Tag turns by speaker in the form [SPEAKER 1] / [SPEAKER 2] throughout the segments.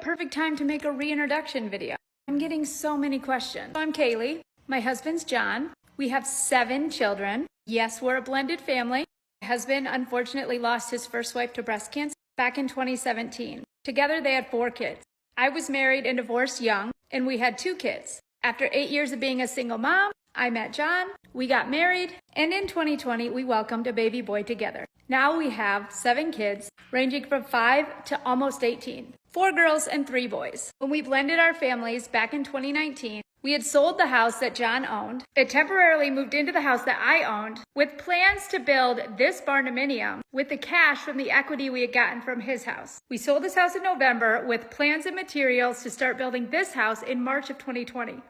[SPEAKER 1] perfect time to make a reintroduction video. I'm getting so many questions. I'm Kaylee. My husband's John. We have 7 children. Yes, we're a blended family. My husband unfortunately lost his first wife to breast cancer back in 2017. Together they had 4 kids. I was married and divorced young, and we had 2 kids. After 8 years of being a single mom, I met John, we got married, and in 2020, we welcomed a baby boy together. Now we have 7 kids, ranging from 5 to almost 18. 4 girls and 3 boys. When we blended our families back in 2019, we had sold the house that John owned. It temporarily moved into the house that I owned with plans to build this barndominium with the cash from the equity we had gotten from his house. We sold this house in November with plans and materials to start building this house in March of 2020.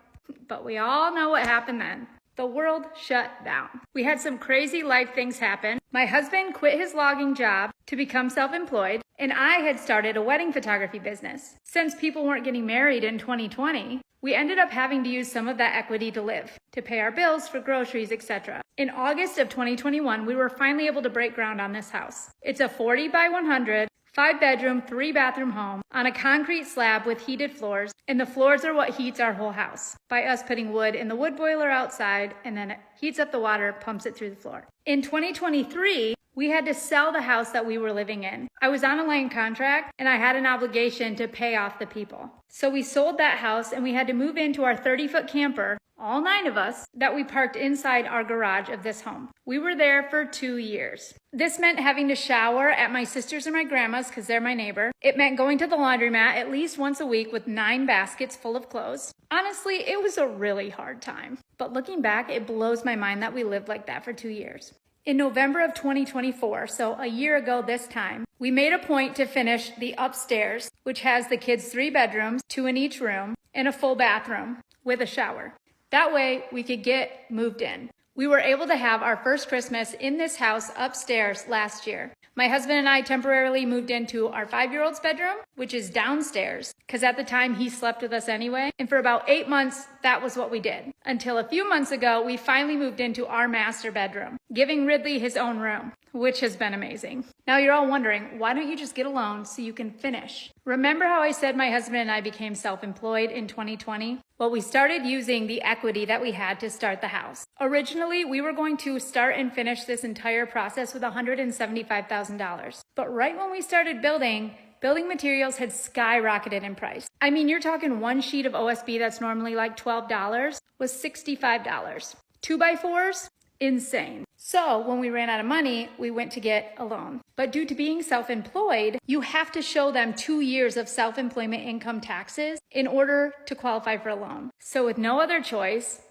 [SPEAKER 1] But we all know what happened then. The world shut down. We had some crazy life things happen. My husband quit his logging job to become self-employed, and I had started a wedding photography business. Since people weren't getting married in 2020, we ended up having to use some of that equity to live, to pay our bills for groceries, etc. In August of 2021, we were finally able to break ground on this house. It's a 40 by 100, 5-bedroom, 3-bathroom home on a concrete slab with heated floors, and the floors are what heats our whole house by us putting wood in the wood boiler outside, and then it heats up the water, pumps it through the floor. In 2023, we had to sell the house that we were living in. I was on a land contract, and I had an obligation to pay off the people. So we sold that house, and we had to move into our 30-foot camper, all 9 of us, that we parked inside our garage of this home. We were there for 2 years. This meant having to shower at my sister's and my grandma's because they're my neighbor. It meant going to the laundromat at least once a week with 9 baskets full of clothes. Honestly, it was a really hard time. But looking back, it blows my mind that we lived like that for 2 years. In November of 2024, so a year ago this time, we made a point to finish the upstairs, which has the kids' 3 bedrooms, 2 in each room, and a full bathroom with a shower. That way we could get moved in. We were able to have our first Christmas in this house upstairs last year. My husband and I temporarily moved into our 5-year-old's bedroom, which is downstairs, because at the time he slept with us anyway. And for about 8 months, that was what we did. Until a few months ago, we finally moved into our master bedroom, giving Ridley his own room, which has been amazing. Now you're all wondering, why don't you just get a loan so you can finish? Remember how I said my husband and I became self-employed in 2020? Well, we started using the equity that we had to start the house. Originally, we were going to start and finish this entire process with $175,000. But right when we started building materials had skyrocketed in price. I mean, you're talking 1 sheet of OSB that's normally like $12 was $65. 2x4s? Insane. So when we ran out of money, we went to get a loan. But due to being self-employed, you have to show them 2 years of self-employment income taxes in order to qualify for a loan. So with no other choice,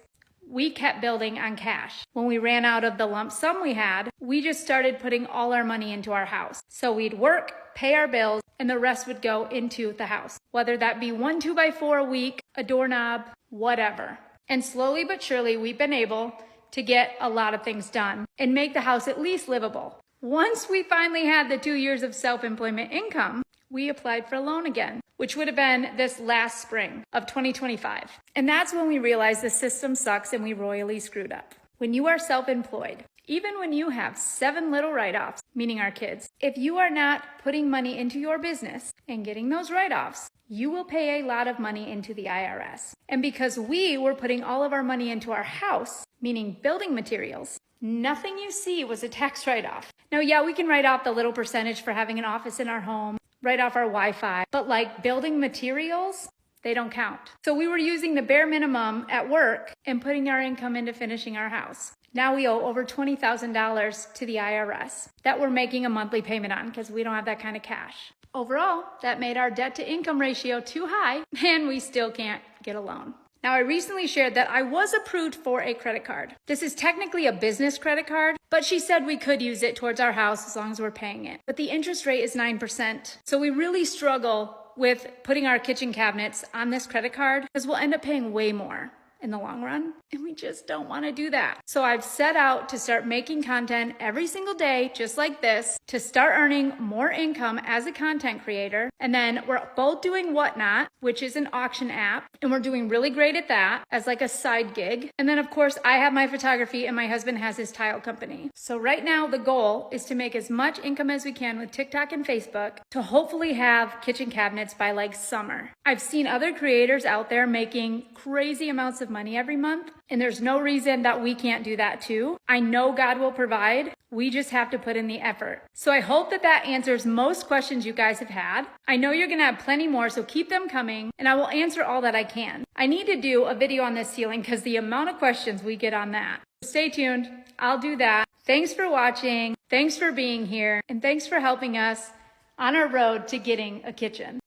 [SPEAKER 1] we kept building on cash. When we ran out of the lump sum we had, we just started putting all our money into our house. So we'd work, pay our bills, and the rest would go into the house. Whether that be 1 2x4 a week, a doorknob, whatever. And slowly but surely, we've been able to get a lot of things done and make the house at least livable. Once we finally had the 2 years of self-employment income, we applied for a loan again, which would have been this last spring of 2025. And that's when we realized the system sucks and we royally screwed up. When you are self-employed, even when you have 7 little write-offs, meaning our kids, if you are not putting money into your business and getting those write-offs, you will pay a lot of money into the IRS. And because we were putting all of our money into our house, meaning building materials, nothing you see was a tax write-off. Now, yeah, we can write off the little percentage for having an office in our home, write off our Wi-Fi, but like building materials, they don't count. So we were using the bare minimum at work and putting our income into finishing our house. Now we owe over $20,000 to the IRS that we're making a monthly payment on because we don't have that kind of cash. Overall, that made our debt to income ratio too high and we still can't get a loan. Now, I recently shared that I was approved for a credit card. This is technically a business credit card, but she said we could use it towards our house as long as we're paying it. But the interest rate is 9%. So we really struggle with putting our kitchen cabinets on this credit card because we'll end up paying way more. in the long run, and we just don't want to do that. So I've set out to start making content every single day, just like this, to start earning more income as a content creator. And then we're both doing Whatnot, which is an auction app, and we're doing really great at that as like a side gig. And then of course I have my photography and my husband has his tile company. So right now the goal is to make as much income as we can with TikTok and Facebook to hopefully have kitchen cabinets by like summer. I've seen other creators out there making crazy amounts of money every month, and there's no reason that we can't do that too. I know God will provide. We just have to put in the effort. So I hope that that answers most questions you guys have had. I know you're gonna have plenty more, so keep them coming, and I will answer all that I can. I need to do a video on this ceiling because the amount of questions we get on that. Stay tuned, I'll do that. Thanks for watching, thanks for being here, and thanks for helping us on our road to getting a kitchen.